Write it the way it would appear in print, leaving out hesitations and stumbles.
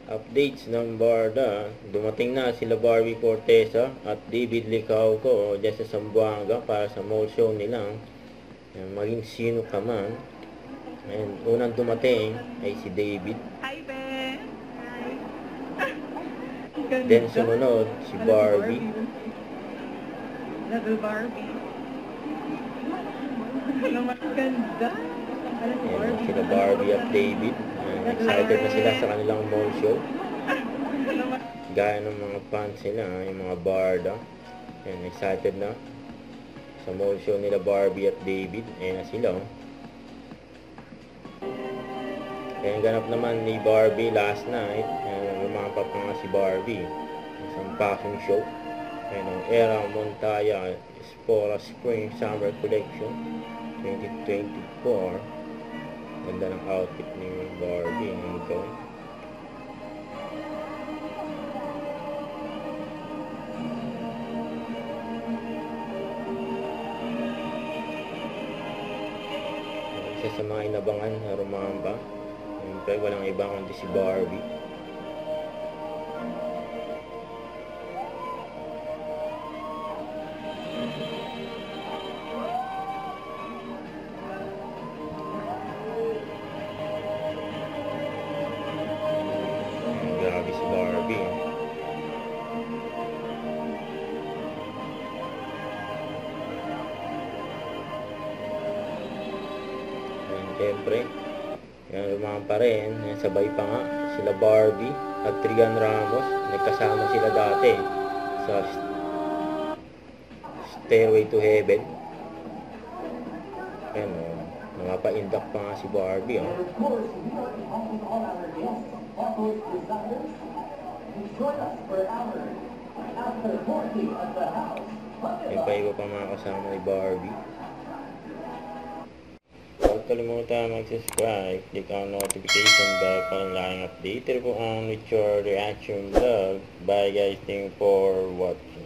Updates ng Barda. Dumating na sila Barbie Fortesa at David Licauco dyan sa Zamboanga para sa mall show nila. Maging sino ka man. And unang dumating ay si David. Hi, Ben! Hi! Then sumunod si Barbie. Level Barbie. Ano mas ganda? Ayan, sila Barbie at David. Excited na sila sa kanilang mall show. Gaya ng mga fans nila, yung mga Barda. Ayan, excited na sa mall show nila Barbie at David. Ayan na sila. Ayan, ganap naman ni Barbie last night. Lumapap na nga si Barbie. Isang fashion show. Ayan, ang Era Montaya Espora Spring Summer Collection 2024. Ganda ng outfit ni Barbie. Ito. Isa sa mga inabangan na rumamba. Siyempre, walang iba kundi si Barbie. Grabe si Barbie. And siyempre, yan lumang pa rin. Yan, sabay pa nga sila Barbie at Trian Ramos. Nagkasama sila dati sa Stairway to Heaven. Ayan, napapaindak pa nga si Barbie. Iba-iba pa mga kasama ni Barbie. Huwag kalimutan mag-subscribe, click ang notification bell para laging updated po ang with your reaction vlog. Bye guys, thank you for watching.